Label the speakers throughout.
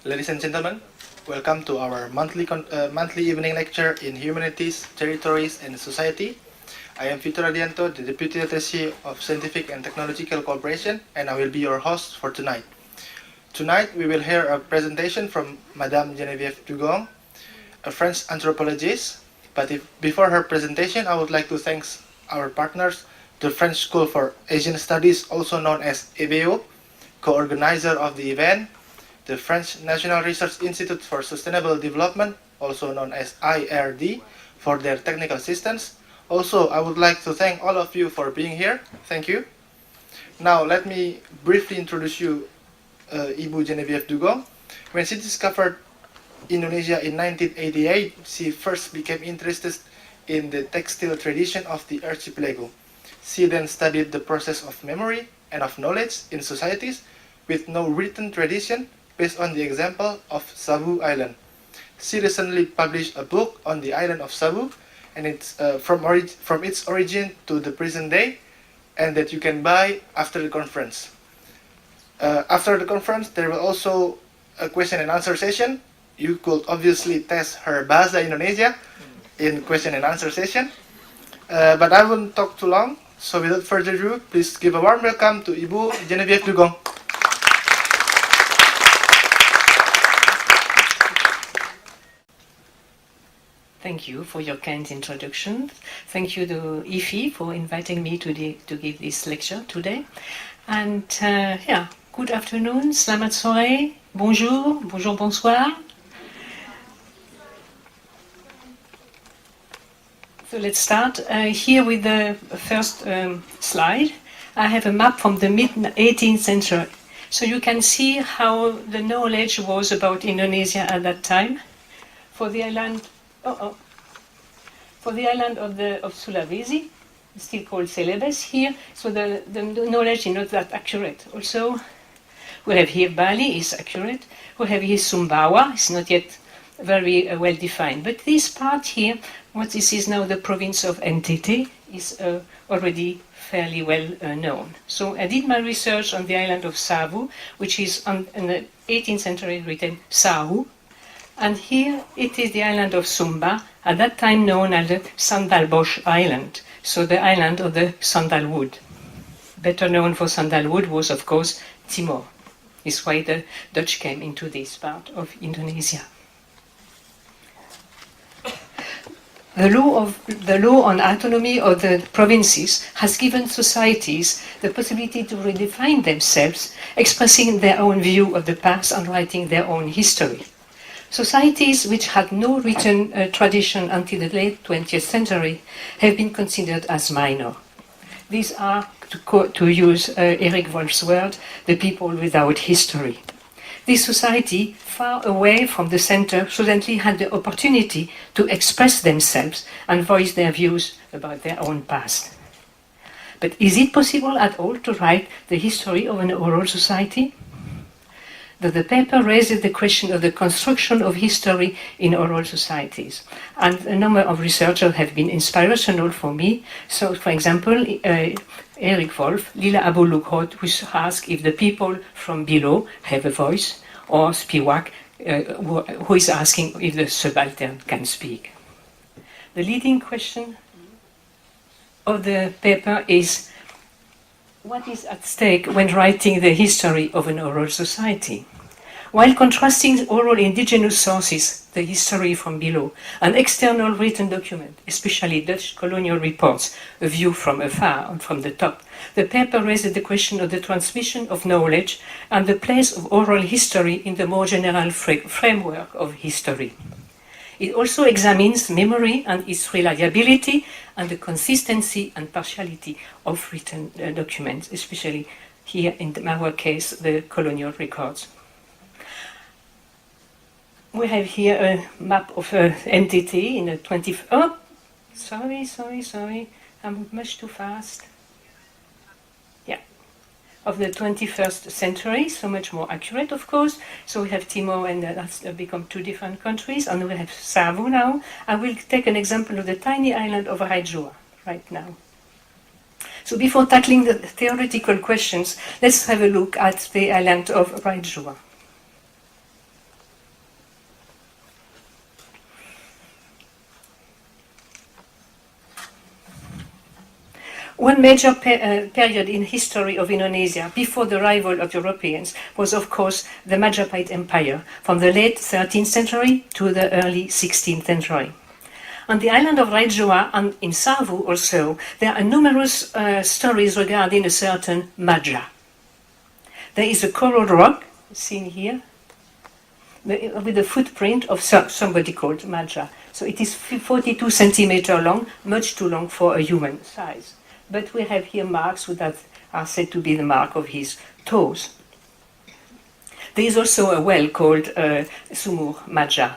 Speaker 1: Ladies and gentlemen, welcome to our monthly evening lecture in Humanities, Territories and Society. I am Vito Radianto, the Deputy Attaché of Scientific and Technological Cooperation, and I will be your host for tonight. Tonight we will hear a presentation from Madame Geneviève Duggan, a French anthropologist. But before her presentation, I would like to thank our partners, the French School for Asian Studies, also known as EBO, co-organizer of the event, the French National Research Institute for Sustainable Development, also known as IRD, for their technical assistance. Also, I would like to thank all of you for being here. Thank you. Now, let me briefly introduce you Ibu Geneviève Duggan. When she discovered Indonesia in 1988, she first became interested in the textile tradition of the archipelago. She then studied the process of memory and of knowledge in societies with no written tradition, based on the example of Sabu Island. She recently published a book on the island of Sabu, and it's from its origin to the present day, and that you can buy after the conference. After the conference, there will also a question and answer session. You could obviously test her bahasa Indonesia in question and answer session, but I won't talk too long. So without further ado, please give a warm welcome to Ibu Geneviève Duggan.
Speaker 2: Thank you for your kind introduction. Thank you to IFI for inviting me to give this lecture today. And good afternoon, selamat sore, bonjour, bonsoir. So let's start here with the first slide. I have a map from the mid-18th century. So you can see how the knowledge was about Indonesia at that time. For the island of Sulawesi, still called Celebes here, so the knowledge is not that accurate. Also, we have here Bali is accurate. We have here Sumbawa, it's not yet very well defined. But this part here, what this is now the province of NTT, is already fairly well known. So I did my research on the island of Savu, which is in the 18th century written Sahu. And here it is the island of Sumba, at that time known as the Sandalbosch Island, so the island of the sandalwood. Better known for sandalwood was, of course, Timor. This is why the Dutch came into this part of Indonesia. The law on autonomy of the provinces has given societies the possibility to redefine themselves, expressing their own view of the past and writing their own history. Societies which had no written tradition until the late 20th century have been considered as minor. These are, to use Eric Wolf's word, the people without history. This society, far away from the center, suddenly had the opportunity to express themselves and voice their views about their own past. But is it possible at all to write the history of an oral society? The paper raises the question of the construction of history in oral societies. And a number of researchers have been inspirational for me. So, for example, Eric Wolf, Lila Abu-Lughod, who asked if the people from below have a voice, or Spiwak, who is asking if the subaltern can speak. The leading question of the paper is, what is at stake when writing the history of an oral society? While contrasting oral indigenous sources, the history from below, and external written document, especially Dutch colonial reports, a view from afar and from the top, the paper raises the question of the transmission of knowledge and the place of oral history in the more general framework of history. It also examines memory and its reliability and the consistency and partiality of written documents, especially here in our case, the colonial records. We have here a map of entity in the 20th. Oh, sorry, I'm much too fast. Yeah, of the 21st century, so much more accurate, of course. So we have Timor, and that's become two different countries, and we have Savu now. I will take an example of the tiny island of Raijua right now. So before tackling the theoretical questions, let's have a look at the island of Raijua. One major period in history of Indonesia before the arrival of Europeans was, of course, the Majapahit Empire, from the late 13th century to the early 16th century. On the island of Raja and in Savu also, there are numerous stories regarding a certain Maja. There is a coral rock, seen here, with the footprint of somebody called Maja. So it is 42 centimeters long, much too long for a human size. But we have here marks that are said to be the mark of his toes. There is also a well called Sumur Maja.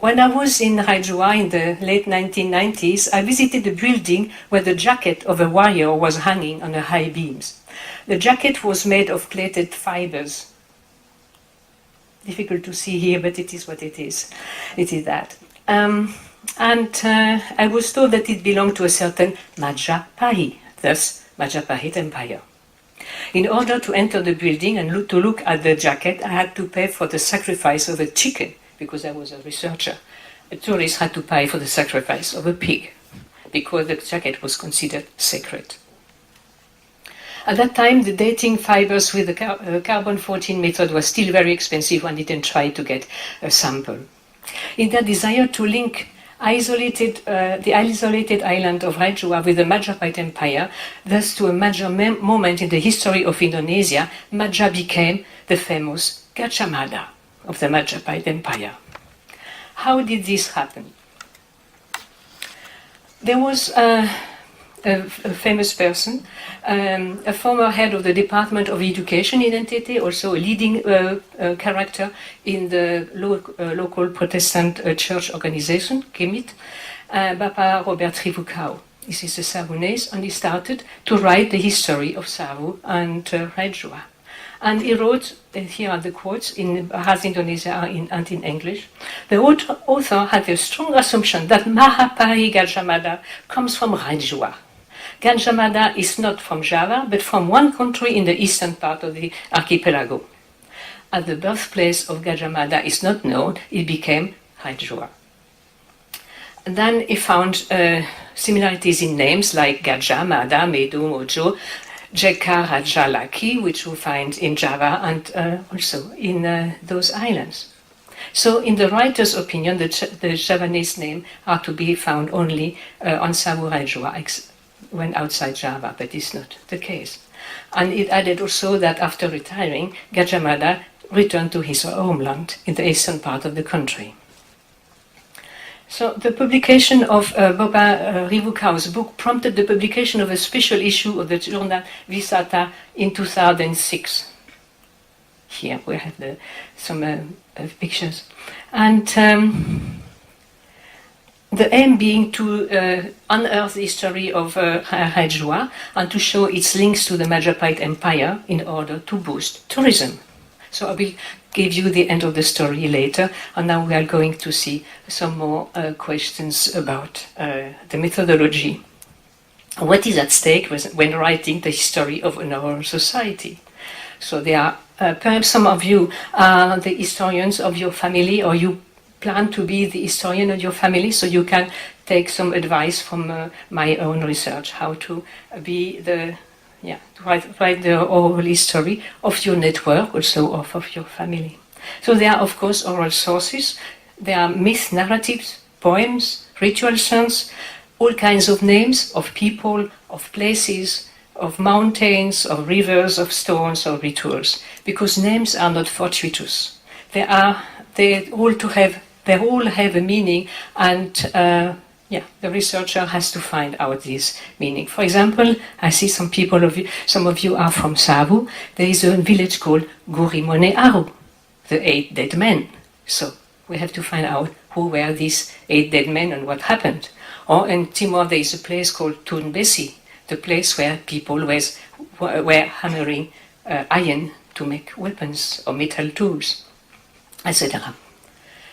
Speaker 2: When I was in Raja in the late 1990s, I visited a building where the jacket of a warrior was hanging on the high beams. The jacket was made of plaited fibers. Difficult to see here, but it is what it is. It is that. I was told that it belonged to a certain Majapahit, thus Majapahit Empire. In order to enter the building and to look at the jacket, I had to pay for the sacrifice of a chicken, because I was a researcher. A tourist had to pay for the sacrifice of a pig, because the jacket was considered sacred. At that time, the dating fibers with the carbon-14 method was still very expensive. One didn't try to get a sample. In their desire to link the isolated island of Raja with the Majapahit Empire, thus to a major moment in the history of Indonesia, Maja became the famous Gajah Mada of the Majapahit Empire. How did this happen? There was a famous person, a former head of the Department of Education in NTT, also a leading character in the local Protestant church organization, KEMIT, Bapa Robert Rivukau. This is a Savunese, and he started to write the history of Savu and Raja. And he wrote, here are the quotes, in Bahasa Indonesia and in English. The author had a strong assumption that Mahapari Gajah Mada comes from Raja. Gajah Mada is not from Java, but from one country in the eastern part of the archipelago. As the birthplace of Gajah Mada is not known, it became Raja. And then he found similarities in names like Gajah, Mada, Medu, Mojo, Jeka, Raja, Laki, which we find in Java and also in those islands. So in the writer's opinion, the Javanese name are to be found only on Savu Raja when outside Java, but it's not the case. And it added also that after retiring, Gajah Mada returned to his homeland in the eastern part of the country. So the publication of Boba Rivukau's book prompted the publication of a special issue of the journal Visata in 2006. Here we have some pictures. And the aim being to unearth the history of Raja and to show its links to the Majapahit Empire in order to boost tourism. So I will give you the end of the story later, and now we are going to see some more questions about the methodology. What is at stake when writing the history of our society? So there are perhaps some of you are the historians of your family, or you plan to be the historian of your family, so you can take some advice from my own research, how to be to write the oral history of your network, also of your family. So there are, of course, oral sources. There are myth narratives, poems, ritual songs, all kinds of names of people, of places, of mountains, of rivers, of stones, or rituals. Because names are not fortuitous. They all have a meaning, and the researcher has to find out this meaning. For example, I see some of you are from Savu. There is a village called Gurimone Aru, the 8 dead men. So we have to find out who were these 8 dead men and what happened. Or in Timor, there is a place called Tunbesi, the place where people were hammering iron to make weapons or metal tools, etc.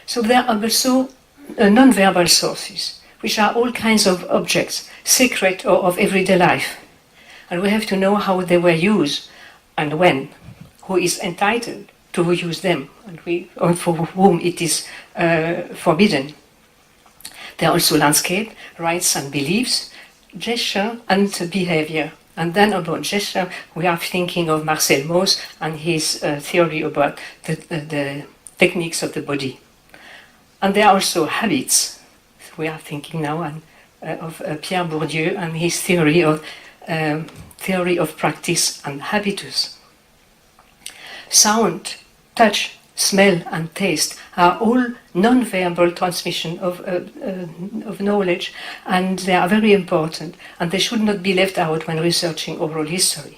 Speaker 2: So there are also non-verbal sources, which are all kinds of objects, secret or of everyday life. And we have to know how they were used and when, who is entitled to use them, and for whom it is forbidden. There are also landscape, rites and beliefs, gesture and behavior. And then about gesture, we are thinking of Marcel Mauss and his theory about the techniques of the body. And there are also habits. We are thinking now of Pierre Bourdieu and his theory of practice and habitus. Sound, touch, smell, and taste are all non-verbal transmission of knowledge, and they are very important, and they should not be left out when researching oral history.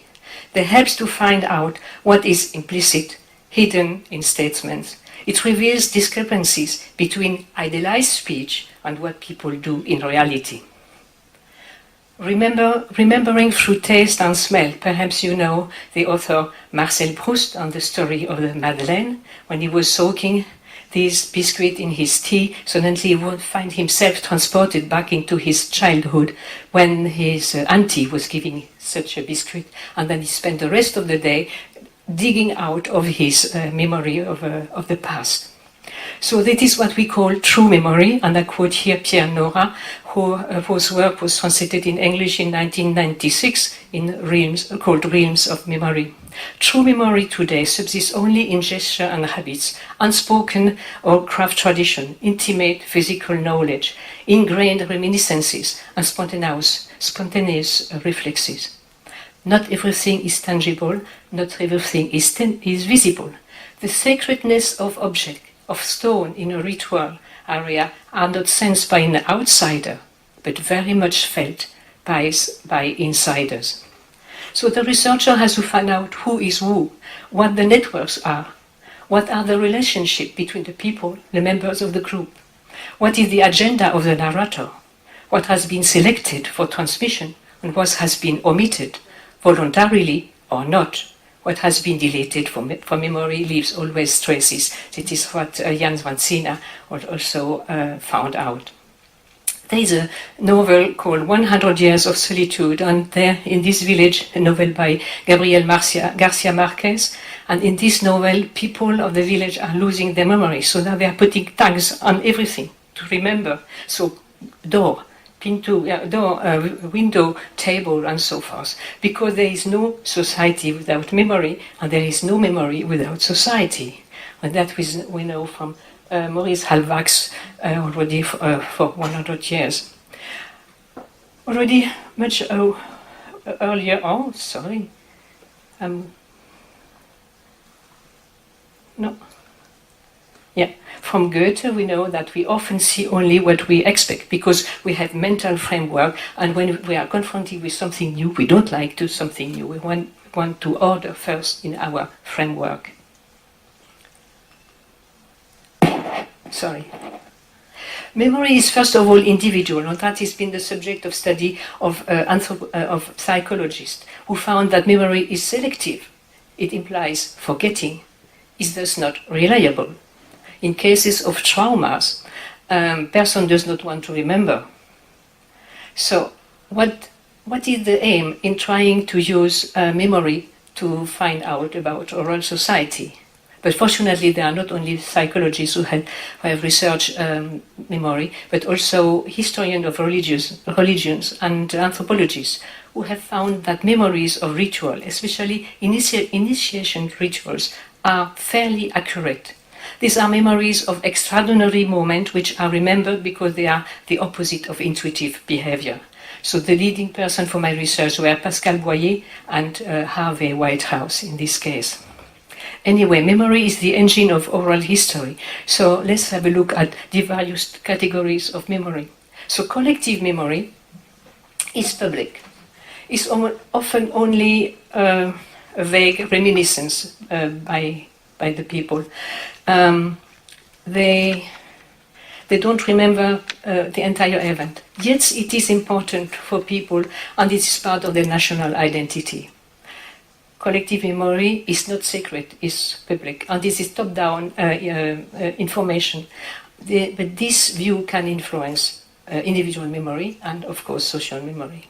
Speaker 2: They help to find out what is implicit, hidden in statements. It reveals discrepancies between idealized speech and what people do in reality. Remembering through taste and smell, perhaps you know the author Marcel Proust and the story of the Madeleine. When he was soaking this biscuit in his tea, suddenly he would find himself transported back into his childhood when his auntie was giving such a biscuit, and then he spent the rest of the day digging out of his memory of the past. So that is what we call true memory, and I quote here Pierre Nora, whose work was translated in English in 1996 called Realms of Memory. True memory today subsists only in gesture and habits, unspoken or craft tradition, intimate physical knowledge, ingrained reminiscences, and spontaneous reflexes. Not everything is tangible, not everything is visible. The sacredness of object, of stone in a ritual area are not sensed by an outsider, but very much felt by insiders. So the researcher has to find out who is who, what the networks are, what are the relationships between the people, the members of the group, what is the agenda of the narrator, what has been selected for transmission and what has been omitted, voluntarily or not. What has been deleted for memory leaves always traces. That is what Jan van Sina also found out. There is a novel called 100 Years of Solitude, and there in this village, a novel by Gabriel Garcia Marquez, and in this novel, people of the village are losing their memory, so now they are putting tags on everything to remember. So door, window, table, and so forth. Because there is no society without memory, and there is no memory without society. And that we know from Maurice Halbwachs already for 100 years. Already much earlier on, sorry. No. Yeah, from Goethe we know that we often see only what we expect because we have mental framework, and when we are confronted with something new, we don't like to do something new. We want to order first in our framework. Sorry. Memory is first of all individual, and that has been the subject of study of psychologists who found that memory is selective. It implies forgetting, is thus not reliable. In cases of traumas, person does not want to remember. So what is the aim in trying to use memory to find out about oral society? But fortunately, there are not only psychologists who have researched memory, but also historians of religions and anthropologists who have found that memories of ritual, especially initiation rituals, are fairly accurate. These are memories of extraordinary moments which are remembered because they are the opposite of intuitive behavior. So the leading person for my research were Pascal Boyer and Harvey Whitehouse in this case. Anyway, memory is the engine of oral history. So let's have a look at the various categories of memory. So collective memory is public. It's often only a vague reminiscence by the people. They don't remember the entire event. Yet it is important for people, and it is part of their national identity. Collective memory is not secret, it's public, and this is top-down information. But this view can influence individual memory and, of course, social memory.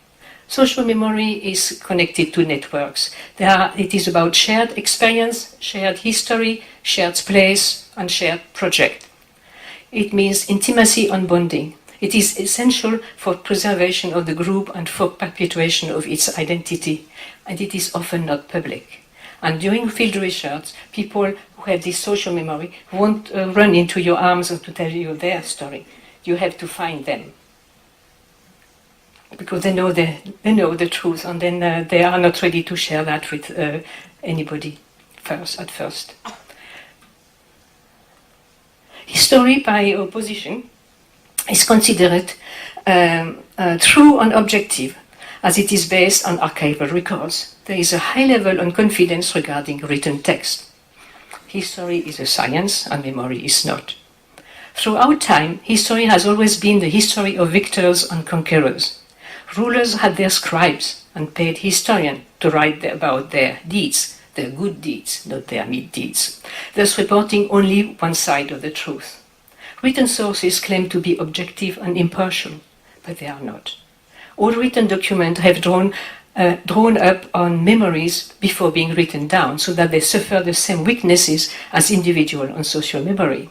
Speaker 2: Social memory is connected to networks. It is about shared experience, shared history, shared place, and shared project. It means intimacy and bonding. It is essential for preservation of the group and for perpetuation of its identity, and it is often not public. And during field research, people who have this social memory won't run into your arms to tell you their story. You have to find them, because they know the truth, and then they are not ready to share that with anybody at first. History, by opposition, is considered true and objective, as it is based on archival records. There is a high level of confidence regarding written text. History is a science, and memory is not. Throughout time, history has always been the history of victors and conquerors. Rulers had their scribes and paid historians to write about their deeds, their good deeds, not their misdeeds, thus reporting only one side of the truth. Written sources claim to be objective and impartial, but they are not. All written documents have drawn up on memories before being written down, so that they suffer the same weaknesses as individual and social memory.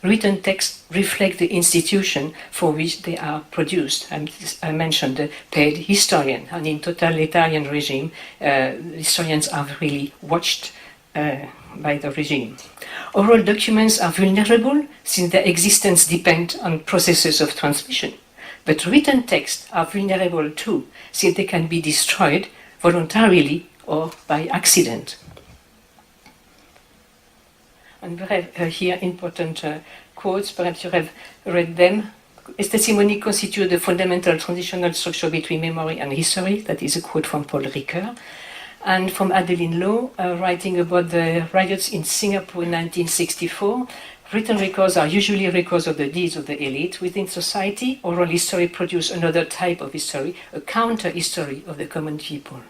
Speaker 2: Written texts reflect the institution for which they are produced. I mentioned the paid historian, and in totalitarian regime, historians are really watched by the regime. Oral documents are vulnerable since their existence depends on processes of transmission. But written texts are vulnerable too, since they can be destroyed voluntarily or by accident. And we have here important quotes, perhaps you have read them. Testimony constitute the fundamental transitional structure between memory and history. That is a quote from Paul Ricoeur. And from Adeline Lowe, writing about the riots in Singapore in 1964, written records are usually records of the deeds of the elite within society. Oral history produces another type of history, a counter-history of the common people.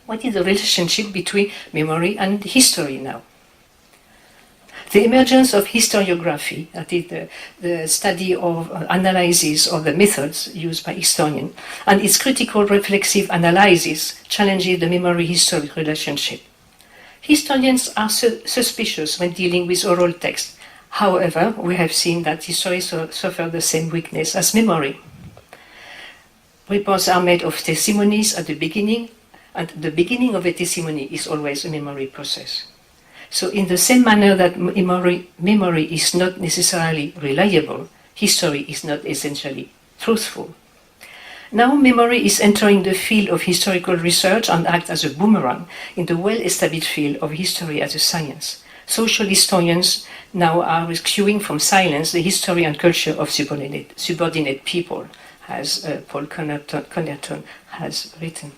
Speaker 2: What is the relationship between memory and history now? The emergence of historiography, that is the study of analysis of the methods used by historians, and its critical reflexive analysis challenges the memory-history relationship. Historians are suspicious when dealing with oral text. However, we have seen that history suffer the same weakness as memory. Reports are made of testimonies at the beginning, and the beginning of a testimony is always a memory process. So in the same manner that memory is not necessarily reliable, history is not essentially truthful. Now memory is entering the field of historical research and acts as a boomerang in the well-established field of history as a science. Social historians now are rescuing from silence the history and culture of subordinate people, as Paul Connerton has written.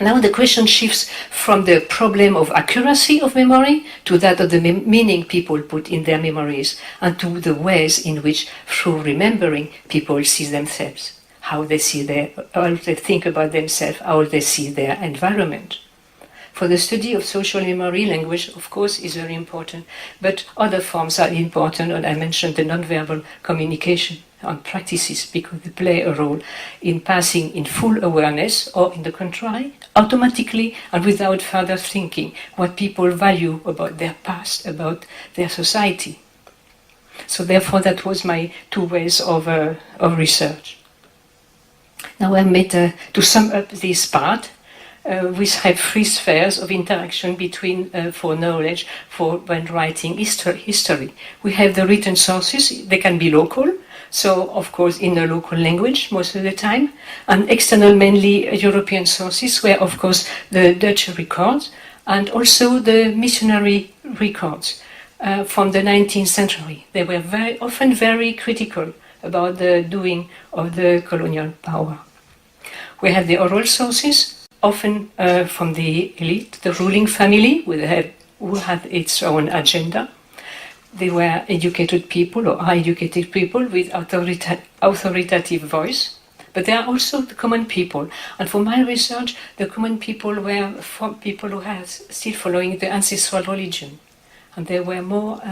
Speaker 2: Now the question shifts from the problem of accuracy of memory to that of the meaning people put in their memories, and to the ways in which, through remembering, people see themselves, how they think about themselves, how they see their environment. For the study of social memory, language, of course, is very important, but other forms are important, and I mentioned the nonverbal communication and practices, because they play a role in passing in full awareness, or in the contrary, automatically and without further thinking, what people value about their past, about their society. So therefore, that was my two ways of research. Now I made, to sum up this part, we have three spheres of interaction between for knowledge when writing history. We have the written sources. They can be local, so of course in the local language most of the time, and external, mainly European sources, where of course the Dutch records and also the missionary records from the 19th century. They were often very critical about the doing of the colonial power. We have the oral sources, often from the elite, the ruling family, who had its own agenda. They were educated people or high-educated people with authoritative voice. But there are also the common people. And for my research, the common people were people who had still following the ancestral religion. And they were more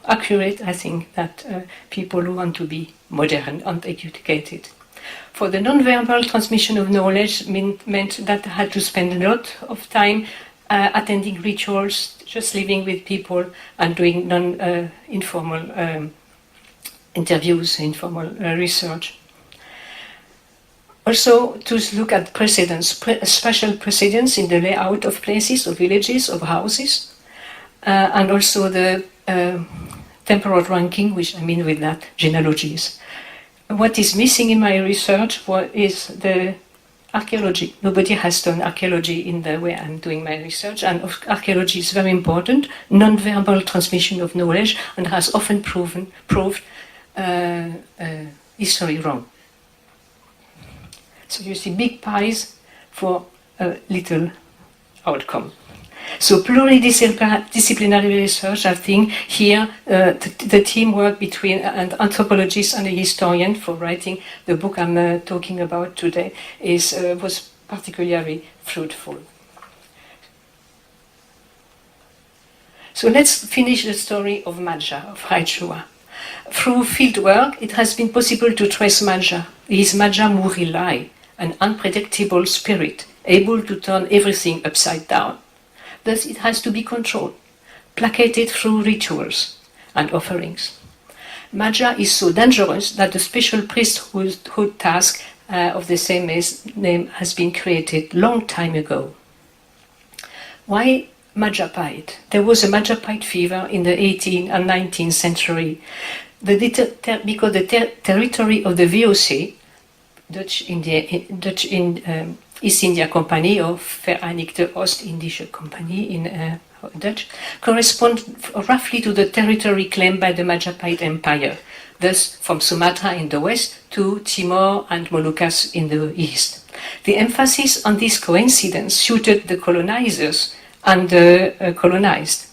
Speaker 2: accurate, I think, than people who want to be modern and educated. For the non-verbal transmission of knowledge meant that I had to spend a lot of time attending rituals, just living with people and doing non-informal interviews, informal research. Also, to look at precedents, special precedents in the layout of places, of villages, of houses, and also the temporal ranking, which I mean with that, genealogies. What is missing in my research is the archaeology. Nobody has done archaeology in the way I'm doing my research, and archaeology is very important, non-verbal transmission of knowledge, and has often proved history wrong. So you see big pies for a little outcome. So pluridisciplinary research, I think here the teamwork between an anthropologist and a historian for writing the book I'm talking about today was particularly fruitful. So let's finish the story of Maja, of Rajua. Through fieldwork, it has been possible to trace Maja. He is Maja Murilai, an unpredictable spirit, able to turn everything upside down. Thus it has to be controlled, placated through rituals and offerings. Maja is so dangerous that a special priesthood task of the same name has been created long time ago. Why Majapahit? There was a Majapahit fever in the 18th and 19th century because the territory of the VOC, Dutch East India Company, or Vereinigte Oost-Indische Company in Dutch, correspond roughly to the territory claimed by the Majapahit Empire, thus from Sumatra in the west to Timor and Moluccas in the east. The emphasis on this coincidence suited the colonizers and the colonized,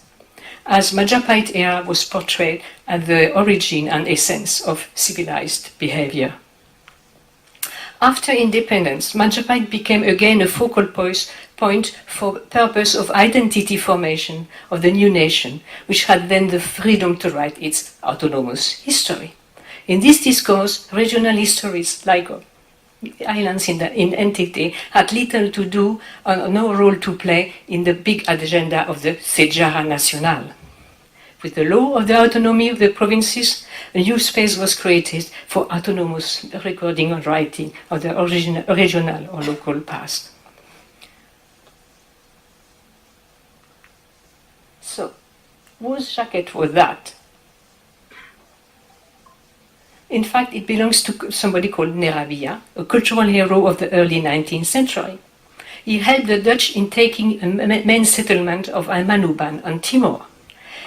Speaker 2: as Majapahit era was portrayed as the origin and essence of civilized behavior. After independence, Majapahit became again a focal point for purpose of identity formation of the new nation, which had then the freedom to write its autonomous history. In this discourse, regional histories like islands in entity had little to do, no role to play in the big agenda of the Sejarah Nasional. With the law of the autonomy of the provinces, a new space was created for autonomous recording and writing of the regional or local past. So, whose jacket was that? In fact, it belongs to somebody called Neravia, a cultural hero of the early 19th century. He helped the Dutch in taking a main settlement of Almanuban on Timor.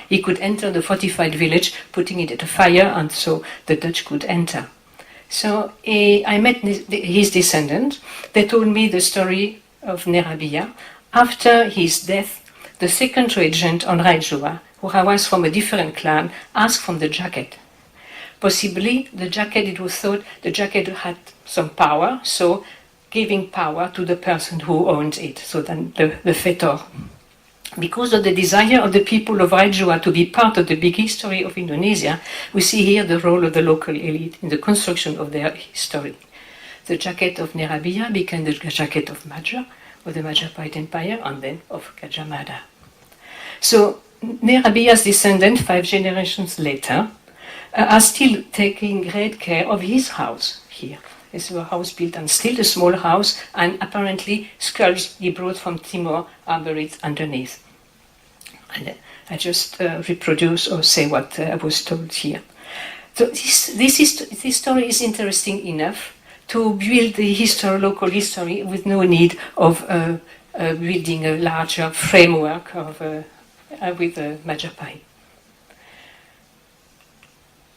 Speaker 2: He could enter the fortified village, putting it at a fire, and so the Dutch could enter. So I met his descendants. They told me the story of Neravia. After his death, the second regent on Rajua, who was from a different clan, asked for the jacket. Possibly the jacket, it was thought the jacket had some power, so giving power to the person who owned it, so then the fetor. Because of the desire of the people of Rajua to be part of the big history of Indonesia, we see here the role of the local elite in the construction of their history. The jacket of Neravia became the jacket of Maja, of the Majapahit Empire, and then of Gajah Mada. So Neravia's descendants, 5 generations later, are still taking great care of his house here. It's a house built and still a small house, and apparently skulls he brought from Timor are buried underneath. And I just reproduce or say what I was told here. So this story is interesting enough to build the local history with no need of building a larger framework with Majapahit.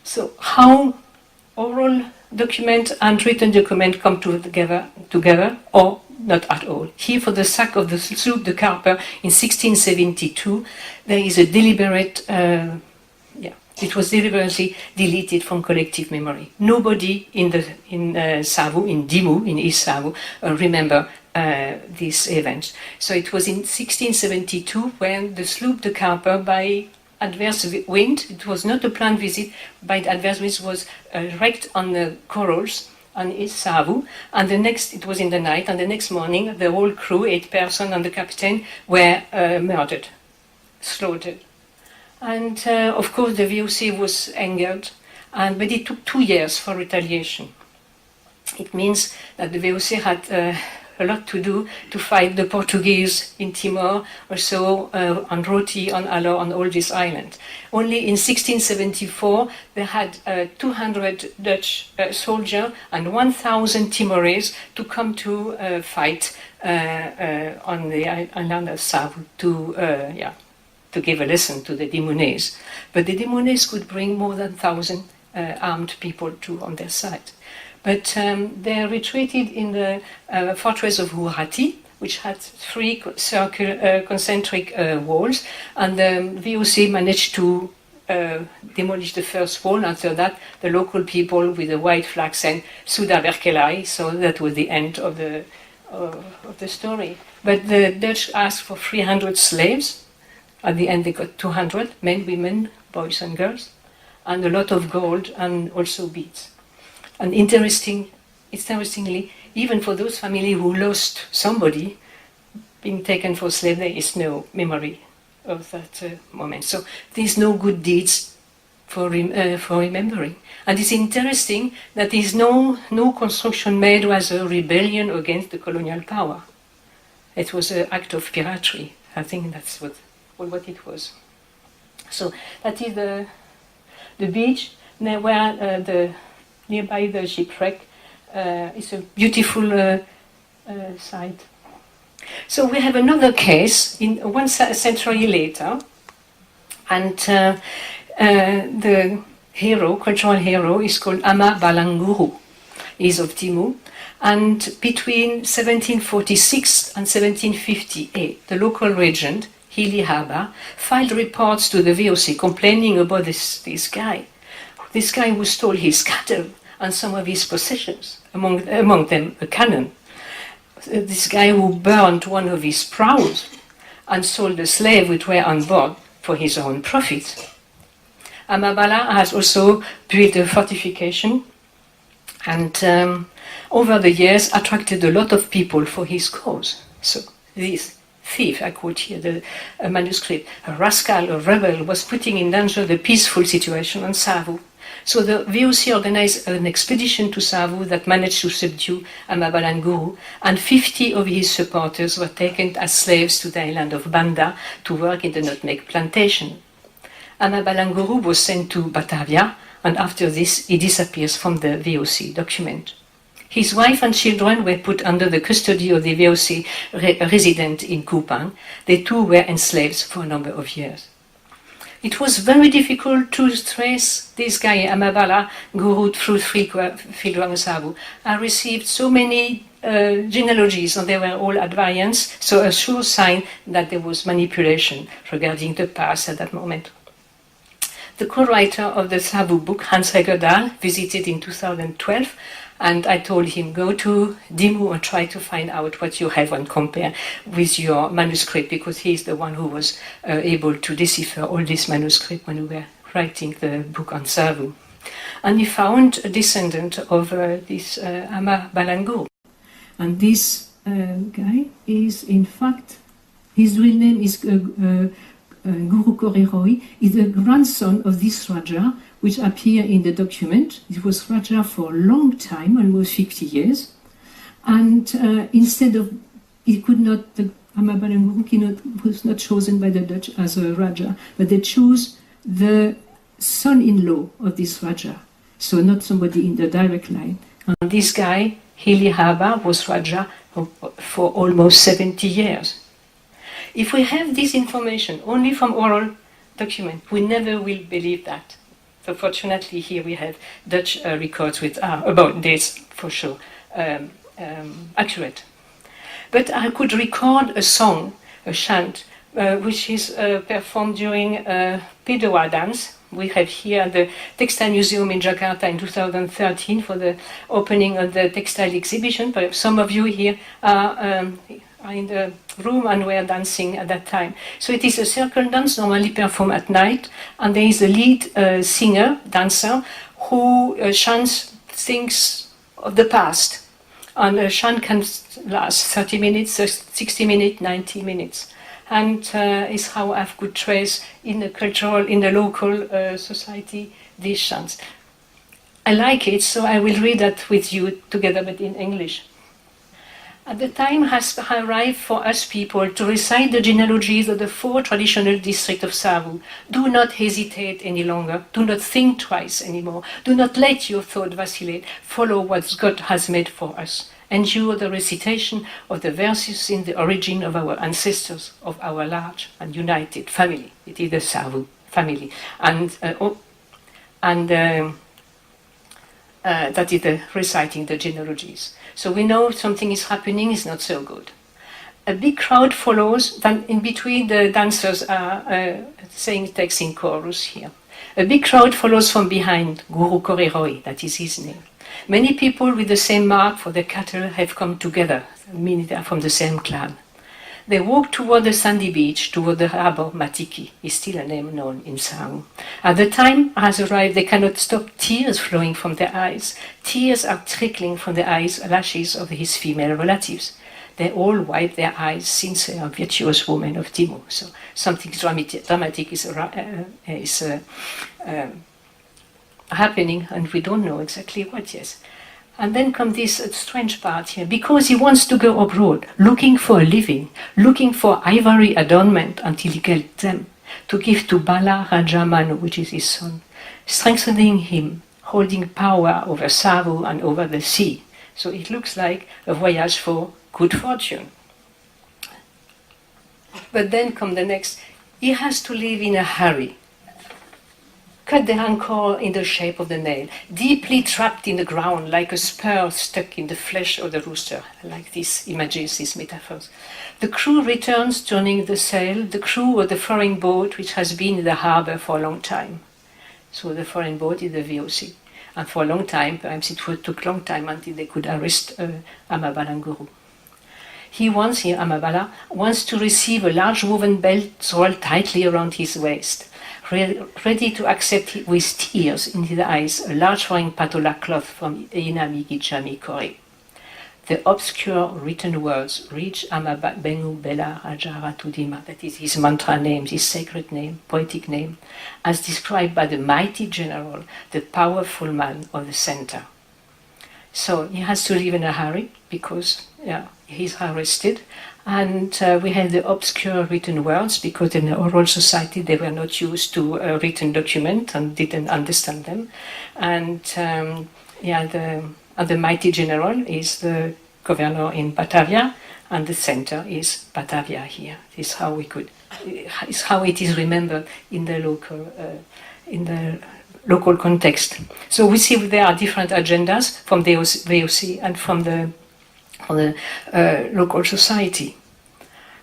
Speaker 2: So how oral document and written document come together or not at all. Here, for the sack of the sloop the Carper in 1672, there is a deliberate, it was deliberately deleted from collective memory. Nobody in Savu, in Dimu, in East Savu, remember this event. So it was in 1672 when the sloop the Carper, by adverse wind, it was not a planned visit, by the adverse wind was wrecked on the corals on East Savu, and it was in the night, and the next morning the whole crew, 8 persons and the captain, were murdered, slaughtered. And of course the VOC was angered but it took 2 years for retaliation. It means that the VOC had a lot to do to fight the Portuguese in Timor, also on Roti, on Alor, on all these islands. Only in 1674 they had 200 Dutch soldiers and 1,000 Timorese to come to fight on the island of Savo to give a lesson to the Dimonese. But the Dimonese could bring more than 1,000 armed people on their side. But they retreated in the fortress of Hurati, which had 3 concentric walls, and the VOC managed to demolish the first wall. After that, the local people with the white flag said "Sudah berkelahi," so that was the end of the story. But the Dutch asked for 300 slaves. At the end, they got 200 men, women, boys, and girls, and a lot of gold and also beads. And interestingly, even for those families who lost somebody being taken for slave, there is no memory of that moment. So there's no good deeds for remembering. And it's interesting that there's no construction made as a rebellion against the colonial power. It was an act of piracy. I think that's what it was. So that is the beach where nearby the shipwreck. It's a beautiful site. So we have another case in 1 century later, and the cultural hero, is called Ama Balanguru. He's of Timor, and between 1746 and 1758, the local regent, Hili Haba, filed reports to the VOC complaining about this guy. This guy who stole his cattle and some of his possessions, among them a cannon. This guy who burned one of his prows and sold the slaves which were on board for his own profit. Amabala has also built a fortification and over the years attracted a lot of people for his cause. So this thief, I quote here a manuscript, a rascal, a rebel, was putting in danger the peaceful situation on Savo. So the VOC organized an expedition to Savo that managed to subdue Amabalanguru, and 50 of his supporters were taken as slaves to the island of Banda to work in the nutmeg plantation. Amabalanguru was sent to Batavia, and after this he disappears from the VOC document. His wife and children were put under the custody of the VOC resident in Kupang. They too were enslaved for a number of years. It was very difficult to trace this guy, Amabala Guru, through Filwang Sabu. I received so many genealogies, and they were all at variance, so a sure sign that there was manipulation regarding the past at that moment. The co-writer of the Sabu book, Hans Hegerdal, visited in 2012, and I told him, go to Dimu and try to find out what you have and compare with your manuscript, because he is the one who was able to decipher all this manuscript when we were writing the book on Savu. And he found a descendant of this Ama Balango. And this guy is, in fact, his real name is Guru Koreroi, is the grandson of this Raja, which appear in the document. It was Raja for a long time, almost 50 years. And instead of, the Amabalanguru was not chosen by the Dutch as a Raja, but they chose the son-in-law of this Raja, so not somebody in the direct line. And this guy, Hili Haba, was Raja for almost 70 years. If we have this information only from oral document, we never will believe that. So fortunately here we have Dutch records which are about this for sure accurate. But I could record a song, a chant, which is performed during Pidoa dance. We have here the Textile Museum in Jakarta in 2013 for the opening of the textile exhibition. Perhaps some of you here are in the room and were dancing at that time. So it is a circle dance normally performed at night, and there is a lead singer, dancer, who chants things of the past. And a chant can last 30 minutes, 60 minutes, 90 minutes. And is how I could trace in the cultural, in the local society, these chants. I like it, so I will read that with you together, but in English. The time has arrived for us people to recite the genealogies of the 4 traditional districts of Savo. Do not hesitate any longer. Do not think twice anymore. Do not let your thought vacillate. Follow what God has made for us. Endure the recitation of the verses in the origin of our ancestors, of our large and united family. It is the Savo family. And that is the reciting the genealogies. So we know something is happening, is not so good. A big crowd follows, then in between the dancers are saying text in chorus here. A big crowd follows from behind, Guru Koriroi, that is his name. Many people with the same mark for their cattle have come together, meaning they are from the same clan. They walk toward the sandy beach, toward the harbor. Matiki is still a name known in Savo. At the time has arrived, they cannot stop tears flowing from their eyes. Tears are trickling from the lashes of his female relatives. They all wipe their eyes, sincere, virtuous women of Timor. So something dramatic is happening, and we don't know exactly what yet. And then comes this strange part here. Because he wants to go abroad, looking for a living, looking for ivory adornment until he gets them, to give to Bala Raja Manu, which is his son, strengthening him, holding power over Savo and over the sea. So it looks like a voyage for good fortune. But then comes the next. He has to live in a hurry. Cut the anchor in the shape of the nail, deeply trapped in the ground like a spur stuck in the flesh of the rooster. I like these images, these metaphors. The crew returns, turning the sail, the crew of the foreign boat which has been in the harbor for a long time. So the foreign boat is the VOC. And for a long time, perhaps it took a long time until they could arrest Amabala Guru. He wants, here Amabala, wants to receive a large woven belt rolled tightly around his waist, ready to accept with tears in his eyes a large foreign patola cloth from Inami Gichami Kore. The obscure written words reach Amabengu Bela Rajara Tudima, that is his mantra name, his sacred name, poetic name, as described by the mighty general, the powerful man of the center. So he has to leave in a hurry because he's arrested. And we had the obscure written words because in the oral society they were not used to written document and didn't understand them. And the mighty general is the governor in Batavia, and the center is Batavia here. This is how we could. Is how it is remembered in the local context. So we see there are different agendas from the VOC and from the local society.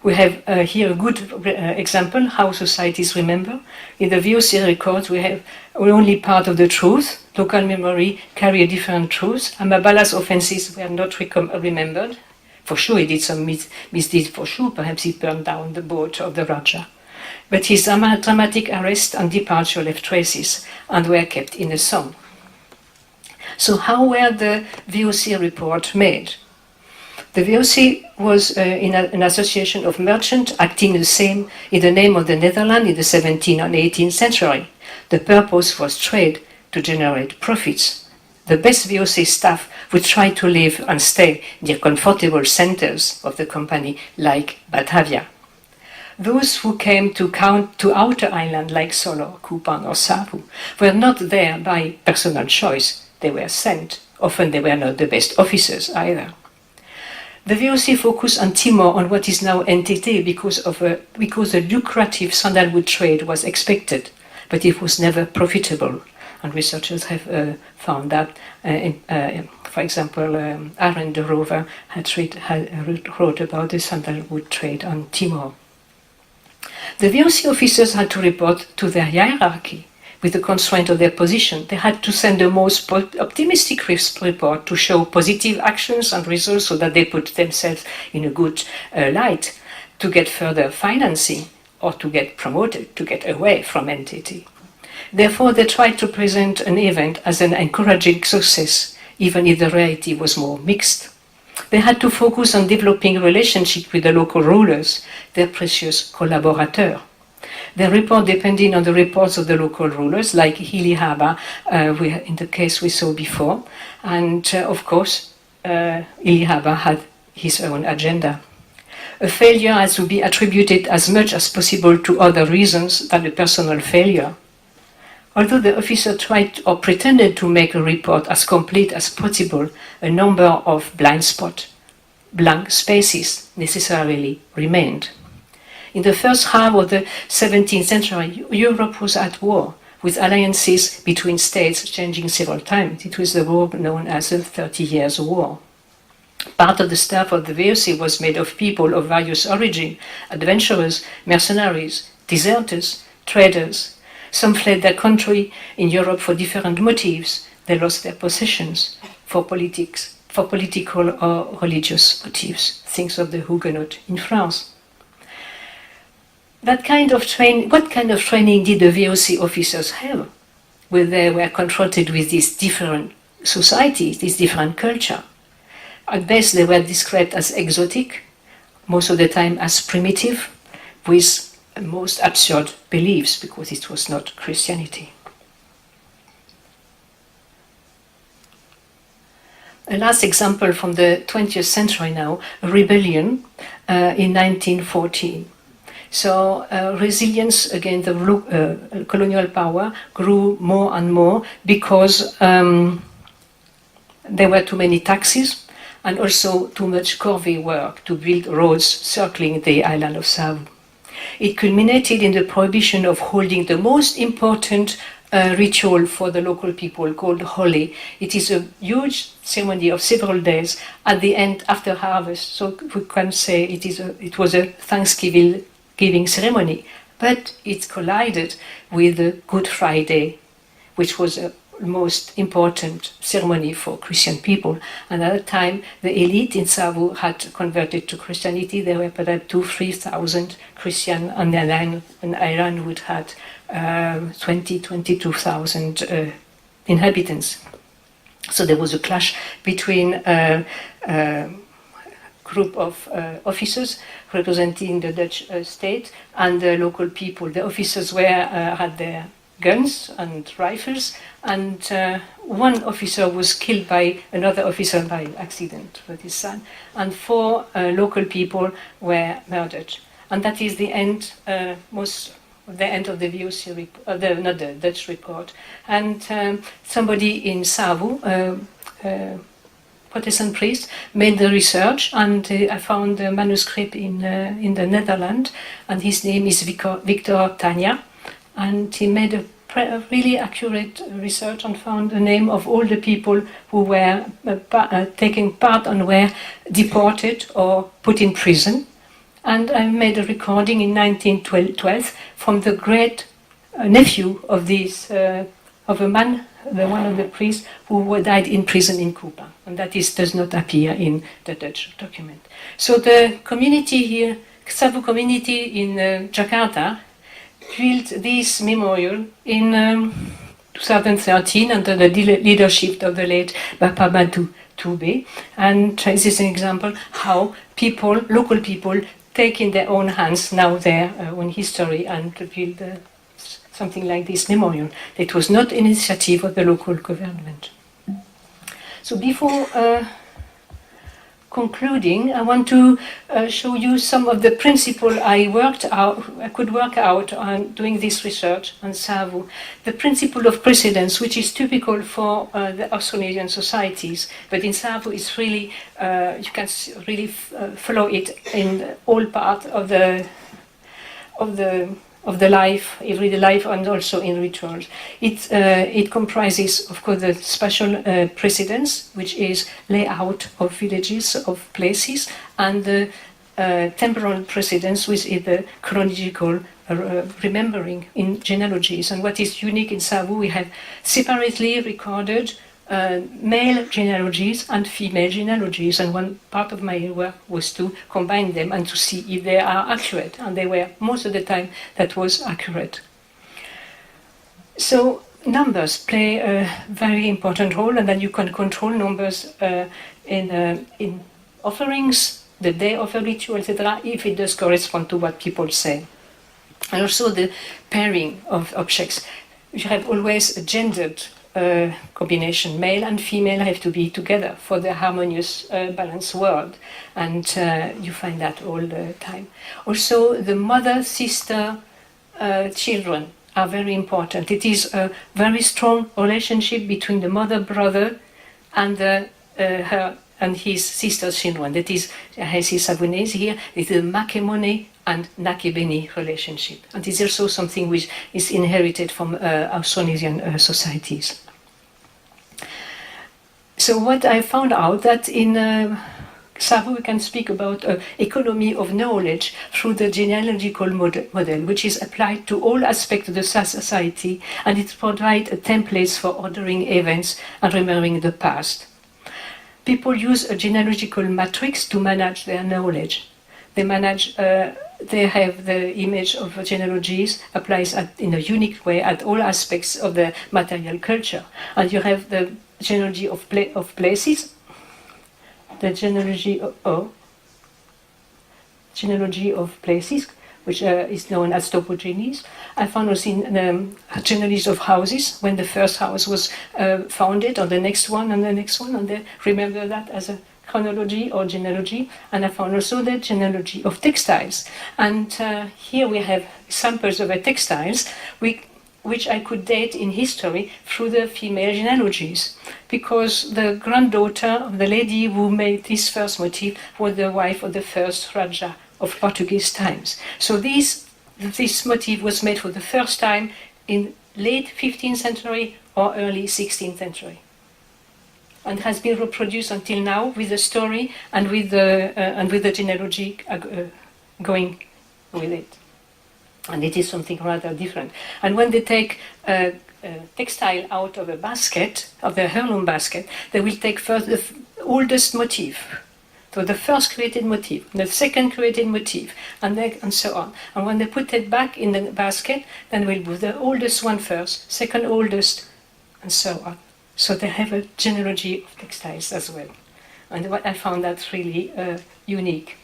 Speaker 2: We have here a good example how societies remember. In the VOC records, we have only part of the truth. Local memory carry a different truth. Amabala's offenses were not remembered. For sure, he did some misdeeds. For sure, perhaps he burned down the boat of the Raja. But his dramatic arrest and departure left traces and were kept in a song. So, how were the VOC report made? The VOC was in an association of merchants acting the same in the name of the Netherlands in the 17th and 18th century. The purpose was trade to generate profits. The best VOC staff would try to live and stay near comfortable centers of the company like Batavia. Those who came to outer islands like Solo, Kupang or Savo were not there by personal choice. They were sent. Often they were not the best officers either. The VOC focused on Timor, on what is now NTT, because the lucrative sandalwood trade was expected, but it was never profitable. And researchers have found that, for example, Aaron de Rover wrote about the sandalwood trade on Timor. The VOC officers had to report to their hierarchy with the constraint of their position. They had to send the most optimistic report to show positive actions and results so that they put themselves in a good light to get further financing or to get promoted, to get away from entity. Therefore, they tried to present an event as an encouraging success, even if the reality was more mixed. They had to focus on developing a relationship with the local rulers, their precious collaborateurs. Their report depended on the reports of the local rulers, like Ilihaba, in the case we saw before. And of course, Ilihaba had his own agenda. A failure has to be attributed as much as possible to other reasons than a personal failure. Although the officer tried or pretended to make a report as complete as possible, a number of blind spots, blank spaces necessarily remained. In the first half of the 17th century, Europe was at war, with alliances between states changing several times. It was the war known as the 30 Years' War. Part of the staff of the VOC was made of people of various origin, adventurers, mercenaries, deserters, traders. Some fled their country in Europe for different motives. They lost their possessions for political or religious motives. Think of the Huguenots in France. What kind of training did the VOC officers have when they were confronted with these different societies, this different culture? At best, they were described as exotic, most of the time as primitive, with most absurd beliefs, because it was not Christianity. A last example from the 20th century now, a rebellion in 1914. So resilience against the colonial power grew more and more because there were too many taxes, and also too much corvée work to build roads circling the island of Savo. It culminated in the prohibition of holding the most important ritual for the local people called oleh. It is a huge ceremony of several days at the end after harvest. So we can say it was a Thanksgiving ceremony, but it collided with the Good Friday, which was a most important ceremony for Christian people. And at that time, the elite in Savo had converted to Christianity. There were perhaps 2,000-3,000 Christian on an island which had 22,000 inhabitants. So there was a clash between a group of officers representing the Dutch state and the local people. The officers had their guns and rifles, and one officer was killed by another officer by accident with his son, and 4 local people were murdered. And that is the end, the end of the VOC not the Dutch report. And somebody in Savo, Protestant priest, made the research, and I found a manuscript in the Netherlands, and his name is Victor Tanya. And he made a really accurate research and found the name of all the people who were taking part and were deported or put in prison. And I made a recording in 1912 from the great nephew of a man, one of the priests who died in prison in Cuba. And that does not appear in the Dutch document. So the community here, Savo community in Jakarta, built this memorial in 2013 under the leadership of the late Bapamadu Toube. And this is an example how local people, take in their own hands now their own history and to build something like this memorial. It was not an initiative of the local government. So before concluding, I want to show you some of the principles I could work out on doing this research on Savo. The principle of precedence, which is typical for the Australasian societies, but in Savo it's really, you can really follow it in all parts of the life, everyday life, and also in rituals. It comprises, of course, the spatial precedence, which is layout of villages, of places, and the temporal precedence, which is the chronological remembering in genealogies. And what is unique in Savo, we have separately recorded male genealogies and female genealogies, and one part of my work was to combine them and to see if they are accurate, and they were, most of the time, that was accurate. So numbers play a very important role, and then you can control numbers in offerings, the day of a ritual, etc., if it does correspond to what people say. And also the pairing of objects. You have always a gendered combination. Male and female have to be together for the harmonious, balanced world. And you find that all the time. Also, the mother, sister, children are very important. It is a very strong relationship between the mother, brother, and her and his sister's children. That is, Hesi Savonese here, it is a makemone and nakebeni relationship. And it's also something which is inherited from Austronesian societies. So what I found out that in Savo we can speak about economy of knowledge through the genealogical model, which is applied to all aspects of the society, and it provides templates for ordering events and remembering the past. People use a genealogical matrix to manage their knowledge. They manage. They have the image of genealogies applies in a unique way at all aspects of the material culture, and you have the genealogy of places. The genealogy of places, which is known as topogenies. I found also in genealogies of houses, when the first house was founded, or the next one, and the next one, and they remember that as a chronology or genealogy. And I found also the genealogy of textiles. And here we have samples of the textiles, which I could date in history through the female genealogies, because the granddaughter of the lady who made this first motif was the wife of the first Raja of Portuguese times. So this motif was made for the first time in late 15th century or early 16th century, and has been reproduced until now with the story and with the genealogy going with it. And it is something rather different. And when they take a textile out of a basket, of the heirloom basket, they will take first the oldest motif. So the first created motif, the second created motif, and so on. And when they put it back in the basket, then we'll put the oldest one first, second oldest, and so on. So they have a genealogy of textiles as well. And what I found that really unique.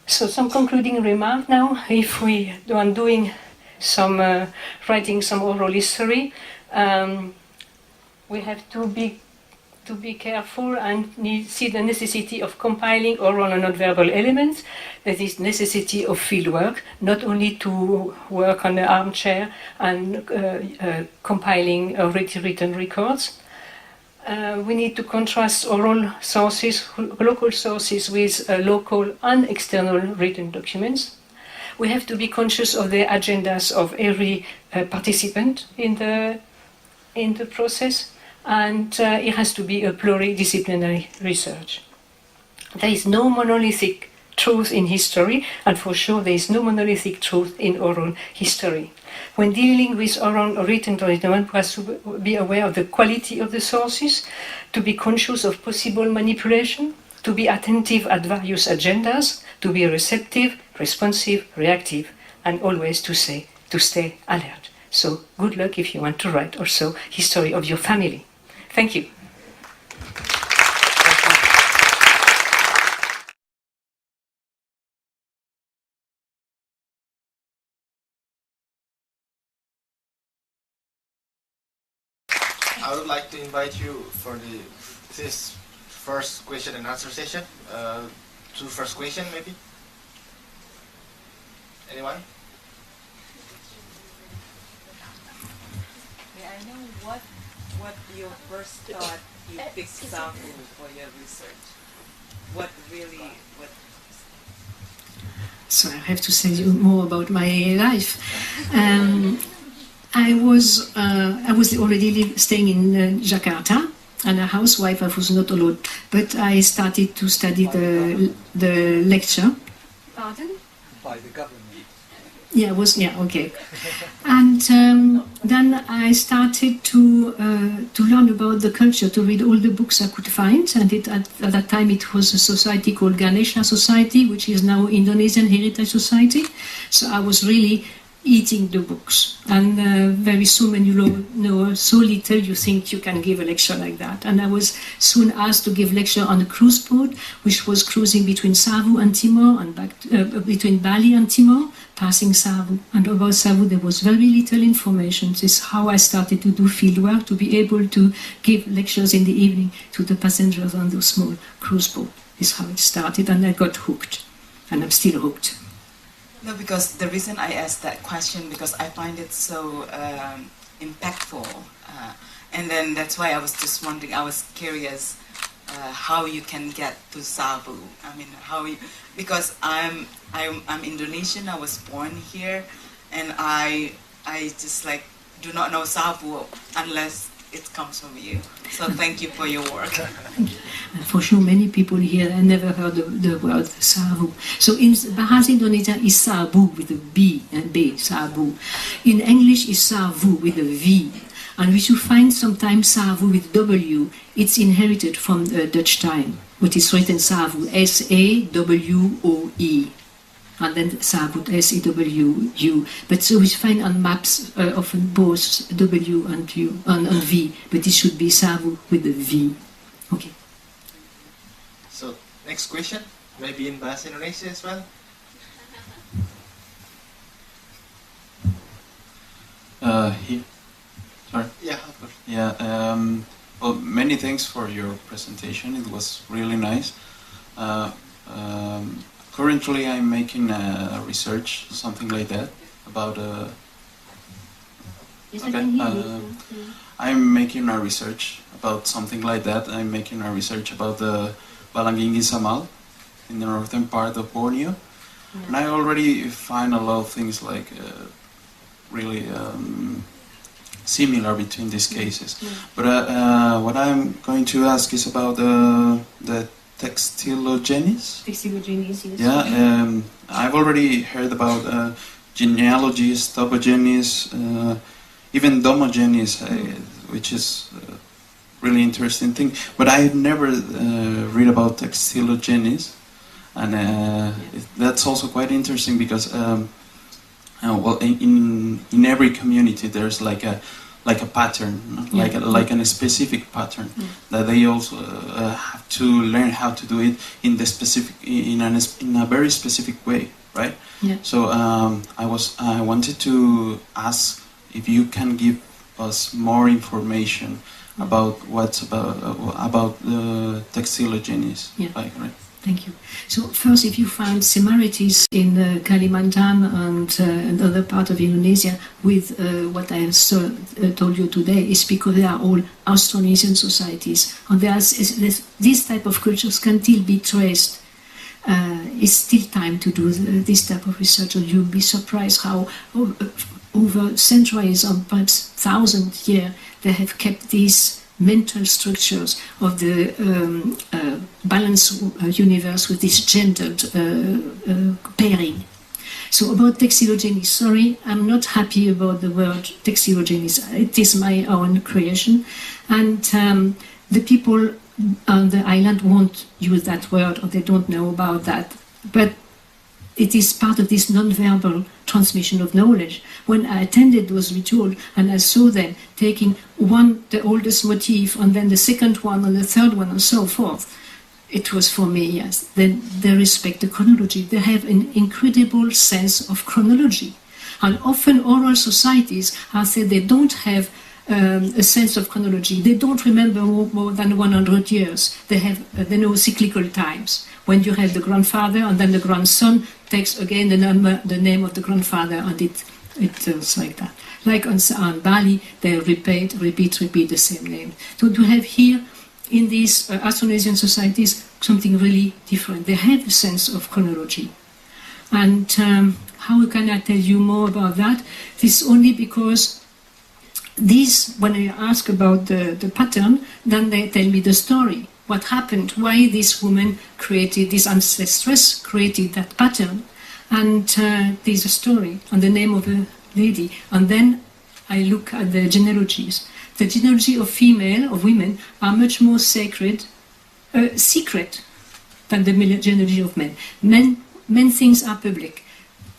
Speaker 2: So some concluding remark now. If we are doing some writing some oral history, we have to be careful and see the necessity of compiling oral and non-verbal elements. There is necessity of fieldwork, not only to work on the armchair and compiling written records. We need to contrast oral sources, local sources, with local and external written documents. We have to be conscious of the agendas of every participant in the process, and it has to be a pluridisciplinary research. There is no monolithic truth in history, and for sure there is no monolithic truth in oral history. When dealing with oral or written document, one has to be aware of the quality of the sources, to be conscious of possible manipulation, to be attentive at various agendas, to be receptive, responsive, reactive, and always to stay alert. So good luck if you want to write also history of your family. Thank you.
Speaker 1: I would like to invite you for this first question and answer session. Two first question maybe. Anyone?
Speaker 3: May I know what you first thought you picked sample for your research? What?
Speaker 2: So I have to say you more about my life. I was already staying in Jakarta, and a housewife. I was not allowed, but I started to study the lecture. Pardon?
Speaker 4: By the government.
Speaker 2: Okay. And then I started to learn about the culture, to read all the books I could find. And at that time it was a society called Ganesha Society, which is now Indonesian Heritage Society. So I was really eating the books. And very soon, when you know so little, you think you can give a lecture like that. And I was soon asked to give lecture on a cruise boat, which was cruising between Savu and Timor, and back between Bali and Timor, passing Savu. And about Savu, there was very little information. This is how I started to do field work, to be able to give lectures in the evening to the passengers on those small cruise boats. This is how it started, and I got hooked. And I'm still hooked.
Speaker 3: No, because the reason I asked that question, because I find it so impactful. And then that's why I was just wondering, I was curious how you can get to Savu. I mean, because I'm Indonesian, I was born here, and I just like do not know Savu unless it comes from you. So thank you for your work.
Speaker 2: And for sure, many people here have never heard the word Savu. So in Bahasa Indonesia is Sabu with a B and B, Sabu. In English is Savu with a V. And we should find sometimes Savu with W. It's inherited from Dutch time, which is written Savu, S-A-W-O-E. And then Savu, S-A-W-U. But so we find on maps often both W and U and V, but it should be Savu with a V. Okay.
Speaker 1: So, next question, maybe in Bahasa Indonesia as well.
Speaker 4: Here. Sorry.
Speaker 1: Yeah, of course.
Speaker 4: Yeah. Well, many thanks for your presentation. It was really nice. Currently, I'm making a research, something like that, about. I'm making a research about something like that. I'm making a research about the Balanginggi Samal in the northern part of Borneo, and I already find a lot of things like really similar between these cases. But what I'm going to ask is about the textilogenes.
Speaker 2: Textilogenes, yes.
Speaker 4: Yeah, I've already heard about genealogies, topogenes, even domogenes, which is a really interesting thing. But I've never read about textilogenes, and that's also quite interesting because well, in every community there's like a pattern, like a specific pattern that they also have to learn how to do it in a very specific way, right?
Speaker 2: Yeah.
Speaker 4: So I wanted to ask if you can give us more information about about the textilogenes, like, right?
Speaker 2: Thank you. So first, if you find similarities in Kalimantan and another part of Indonesia with what I have told you today, is because they are all Austronesian societies, and these type of cultures can still be traced. It's still time to do this type of research, and you'll be surprised how over centuries or perhaps thousands years they have kept these mental structures of the balanced universe with this gendered pairing. So about textilogenes, sorry, I'm not happy about the word textilogenes. It is my own creation, and the people on the island won't use that word, or they don't know about that. But it is part of this non-verbal transmission of knowledge. When I attended those rituals and I saw them taking the oldest motif, and then the second one, and the third one, and so forth, it was for me, yes. Then they respect the chronology. They have an incredible sense of chronology. And often oral societies are said they don't have a sense of chronology. They don't remember more than 100 years. They know cyclical times. When you have the grandfather and then the grandson takes again the name of the grandfather, and it turns like that. Like on Bali, they repeat the same name. So to have here in these Austronesian societies something really different. They have a sense of chronology. And how can I tell you more about that? This is only because when I ask about the pattern, then they tell me the story. What happened, why this woman created, this ancestress created that pattern, and there's a story and the name of a lady. And then I look at the genealogies. The genealogy of women are much more secret than the genealogy of men. Men things are public.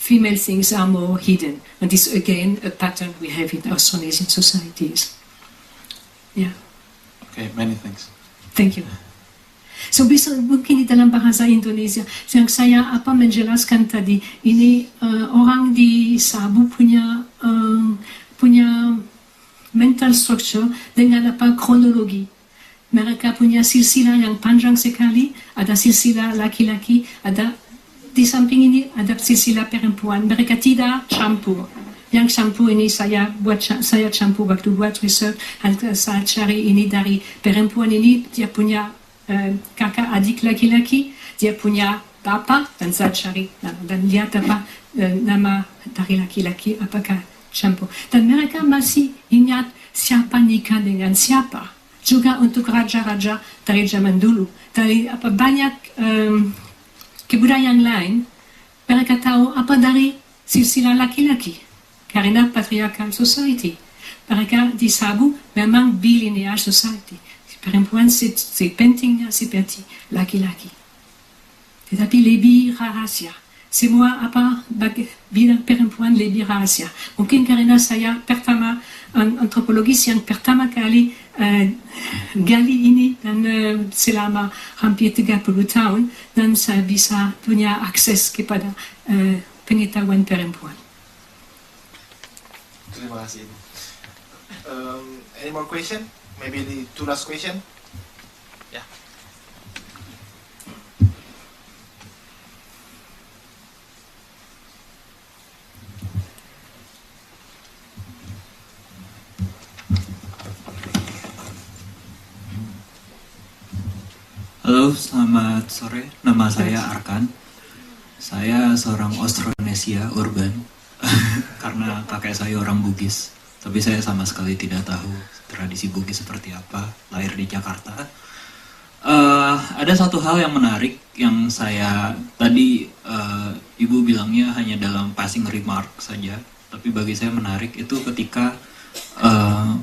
Speaker 2: female things are more hidden. And this again a pattern we have in Austronesian societies. Yeah.
Speaker 4: Okay, many thanks.
Speaker 2: Thank you. So bisa mungkin di dalam bahasa Indonesia yang saya menjelaskan tadi ini orang di Sabu punya mental structure dengan kronologi. Mereka punya silsilah yang panjang sekali, ada silsilah laki-laki, ada di samping ini ada silsilah perempuan. Mereka tidak campur. Yang campur ini saya campur waktu buat research, saya cari ini dari perempuan ini, dia punya kakak adik laki-laki, dia punya bapa, dan saya cari dan lihat nama dari laki-laki apakah campur. Dan mereka masih ingat siapa nikah dengan siapa. Juga untuk raja-raja dari zaman dulu. Dari banyak kebudayaan lain, mereka tahu dari silsilah laki-laki. Karena patriarchal society. Mereka di Sabu memang bilinear society. Perempuan pentingnya seperti laki-laki. Tetapi lebih rahasia. Semua bidang perempuan lebih rahasia. Mungkin karena saya pertama antropologis yang pertama kali gali ini dan selama hampir 30 tahun dan saya bisa punya akses kepada pengetahuan perempuan.
Speaker 1: Terima kasih. Any more question? Maybe the two last question. Yeah.
Speaker 5: Halo, selamat sore. Nama saya Arkan. Saya seorang Austronesia urban karena kakek saya orang Bugis. Tapi saya sama sekali tidak tahu tradisi Bugis seperti apa. Lahir di Jakarta. Ada satu hal yang menarik yang saya tadi Ibu bilangnya hanya dalam passing remark saja. Tapi bagi saya menarik itu ketika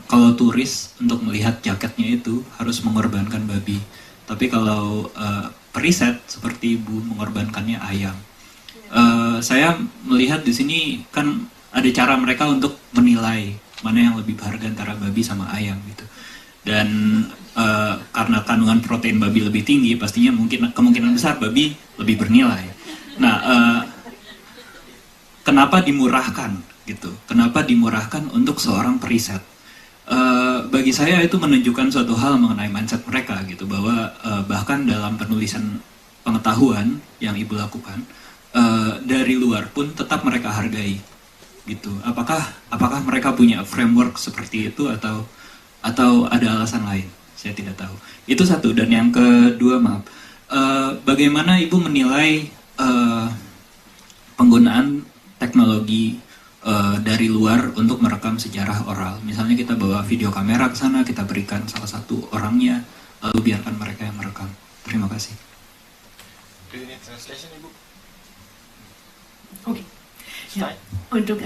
Speaker 5: kalau turis untuk melihat jaketnya itu harus mengorbankan babi. Tapi kalau periset seperti Ibu mengorbankannya ayam. Saya melihat di sini kan ada cara mereka untuk menilai mana yang lebih berharga antara babi sama ayam gitu. Dan karena kandungan protein babi lebih tinggi, pastinya kemungkinan besar babi lebih bernilai. Nah, kenapa dimurahkan gitu? Kenapa dimurahkan untuk seorang periset? Bagi saya itu menunjukkan suatu hal mengenai mindset mereka gitu, bahwa bahkan dalam penulisan pengetahuan yang Ibu lakukan dari luar pun tetap mereka hargai gitu. Apakah mereka punya framework seperti itu atau ada alasan lain? Saya tidak tahu. Itu satu. Dan yang kedua, maaf, bagaimana Ibu menilai penggunaan teknologi dari luar untuk merekam sejarah oral? Misalnya kita bawa video kamera ke sana, kita berikan salah satu orangnya, lalu biarkan mereka yang merekam. Terima kasih.
Speaker 1: Do you need translation, Ibu?
Speaker 2: Oke. Ya, untuk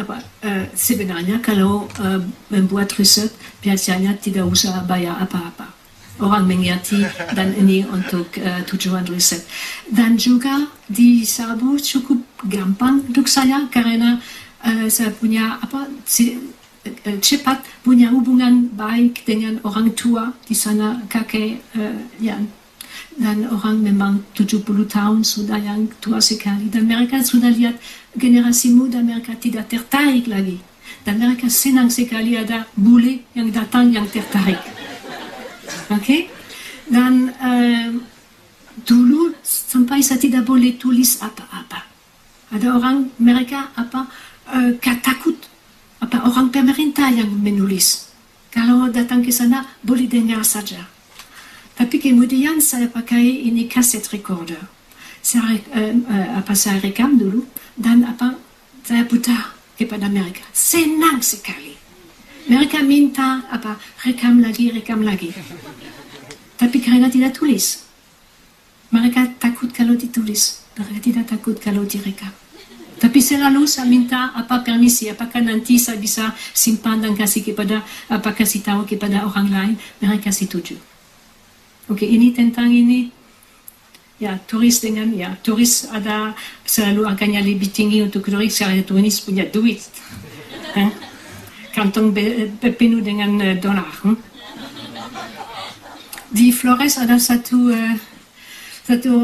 Speaker 2: sebenarnya kalau membuat riset biasanya tidak usah bayar apa-apa. Orang mengerti dan ini untuk tujuan riset. Dan juga di Sabu cukup gampang untuk saya karena saya punya cepat punya hubungan baik dengan orang tua di sana, kakek dan orang memang 70 tahun sudah yang tua sekali dan mereka sudah lihat generasi muda, mereka tidak tertarik lagi dan mereka senang sekali ada bule yang datang yang tertarik. Okay? Dan dulu sampai saya tidak boleh tulis apa-apa. Ada orang mereka takut orang pemerintah yang menulis. Kalau datang ke sana boleh dengar saja. Tapi kemudian saya pakai ini kaset recorder. Saya rekam dulu dan saya putar kepada mereka. Senang sekali. Mereka minta rekam lagi. Tapi karena tidak tulis. Mereka takut kalau ditulis. Mereka tidak takut kalau direkam. Tapi selalu saya minta permisi, apakah nanti saya bisa simpan dan kasih tahu kepada orang lain. Mereka setuju. Oke, ini tentang ini. ya turis dengan ya turis ada selalu angkanya lebih tinggi untuk turis karena turis punya duit. Kantong penuh dengan dolar. Di Flores ada satu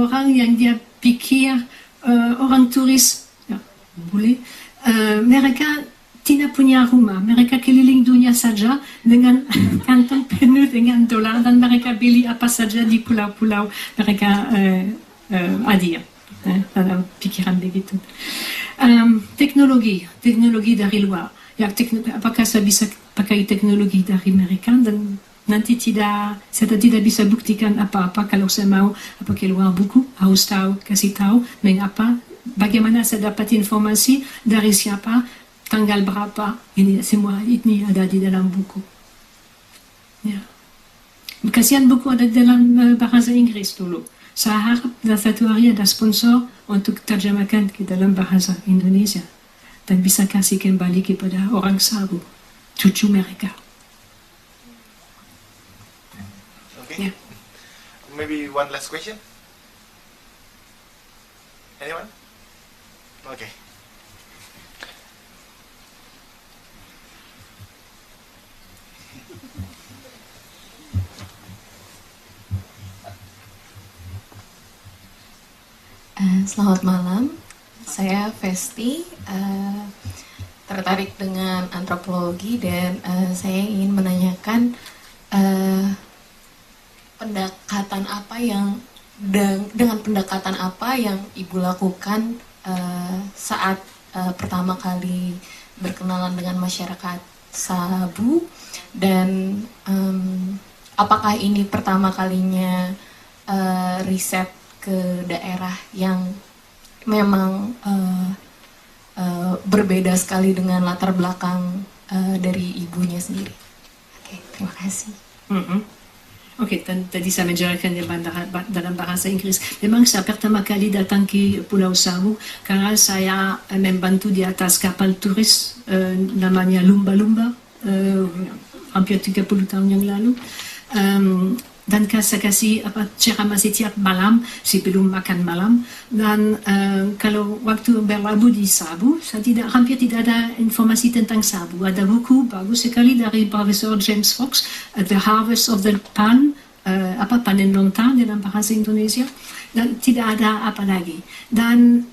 Speaker 2: orang yang dia pikir orang turis ya, boleh mereka tidak punya rumah, mereka keliling dunia saja dengan kantong penuh dengan dolar dan mereka beli apa saja di pulau-pulau mereka hadir dalam pikiran begitu. Teknologi dari luar. Ya, apakah saya bisa pakai teknologi dari mereka dan nanti saya tidak bisa buktikan apa-apa kalau saya mau keluar buku, harus kasih tahu mengapa, bagaimana saya dapat informasi dari siapa, tanggal berapa, ini semua ini ada di dalam buku. Ya. Kasihan buku ada dalam bahasa Inggris dulu. Saya harap satu hari ada sponsor untuk terjemahkan ke dalam bahasa Indonesia dan bisa kasih kembali kepada orang Sabu, cucu mereka.
Speaker 1: Okay.
Speaker 2: Yeah.
Speaker 1: Maybe one last question. Anyone? Okay.
Speaker 6: Selamat malam, saya Vesti, tertarik dengan antropologi dan saya ingin menanyakan pendekatan apa yang dengan pendekatan apa yang Ibu lakukan saat pertama kali berkenalan dengan masyarakat Sabu dan apakah ini pertama kalinya riset ke daerah yang memang berbeda sekali dengan latar belakang dari ibunya sendiri. Oke, terima kasih.
Speaker 2: Oke, tadi saya menjelaskan dalam bahasa Inggris. Memang saya pertama kali datang ke Pulau Sabu karena saya membantu di atas kapal turis namanya Lumba-Lumba hampir 30 tahun yang lalu. Dan saya kasih ceramah setiap malam sebelum makan malam dan kalau waktu berlabuh di Sabu saya hampir tidak ada informasi tentang Sabu. Ada buku bagus sekali dari Profesor James Fox, The Harvest of the Palm, panen lontar dalam bahasa Indonesia, dan tidak ada apa lagi. Dan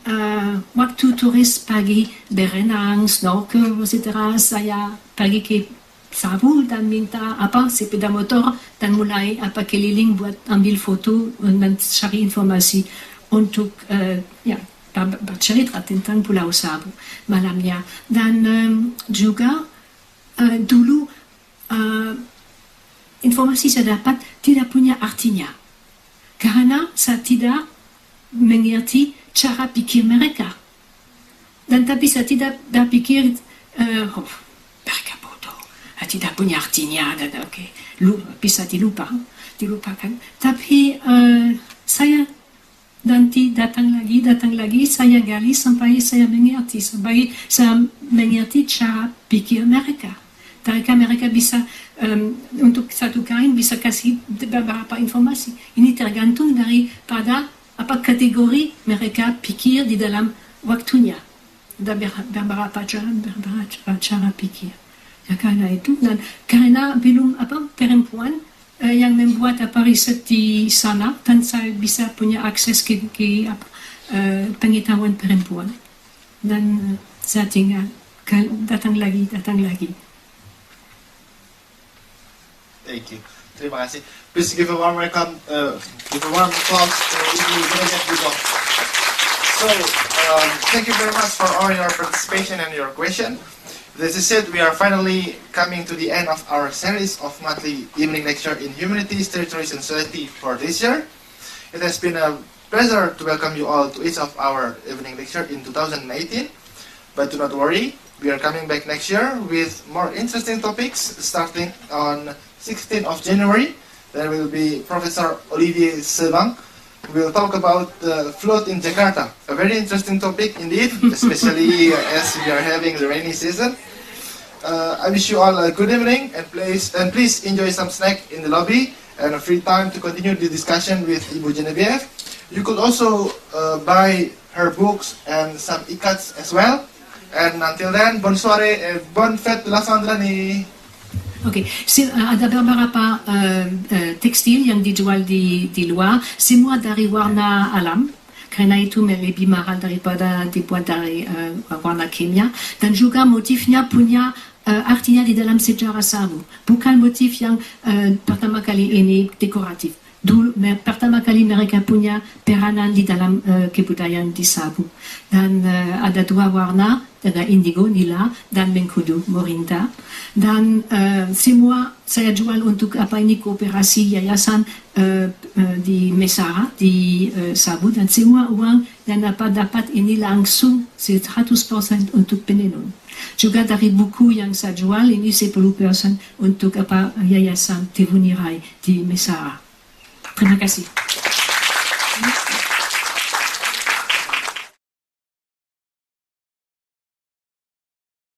Speaker 2: waktu turis pagi berenang, snorkel, etc. saya pergi ke Sabu dan minta sepeda motor dan mulai keliling buat ambil foto dan cari informasi untuk bercerita tentang Pulau Sabu malamnya. Dan juga dulu informasi saya dapat tidak punya artinya karena saya tidak mengerti cara pikir mereka. Dan tapi saya tidak berpikir mereka tidak punya artinya dan bisa dilupakan. Tapi saya nanti datang lagi, saya gali sampai saya mengerti cara pikir mereka. Mereka bisa untuk satu kain bisa kasih beberapa informasi. Ini tergantung daripada kategori mereka pikir di dalam waktunya. Ada beberapa cara pikir. Ya, karena itu dan karena belum perempuan yang membuat riset di sana dan saya bisa punya akses ke pengetahuan perempuan dan saya tinggal datang lagi.
Speaker 1: Thank you. Terima kasih. Please give a warm welcome, give a warm applause to Ibu Geneviève. So, thank you very much for all your participation and your question. As I said, we are finally coming to the end of our series of monthly evening lecture in humanities, territories, and society for this year. It has been a pleasure to welcome you all to each of our evening lecture in 2018. But do not worry, we are coming back next year with more interesting topics starting on 16th of January. There will be Professor Olivier Sebang who will talk about the flood in Jakarta. A very interesting topic indeed, especially as we are having the rainy season. I wish you all a good evening and please enjoy some snack in the lobby and a free time to continue the discussion with Ibu Geneviève. You could also buy her books and some ikats as well. And until then, bonne soirée et bonne fête de la Sandrani.
Speaker 2: Oke, ada beberapa tekstil yang dijual di luar, semua dari warna alam. Karena itu lebih mahal daripada dibuat dari warna kimia. Dan juga motifnya punya artinya di dalam sejarah sabu. Bukan motif yang pertama kali ini dekoratif. Pertama kali mereka punya peranan di dalam kebudayaan di Sabu. Dan ada dua warna, ada indigo, nila, dan mengkudu, morinda. Dan semua saya jual untuk kooperasi yayasan di Mesara, di Sabu. Dan semua uang yang dapat ini langsung 100% untuk penenun. Juga dari buku yang saya jual ini 10% untuk yayasan Tevunirai di Mesara. Terima kasih.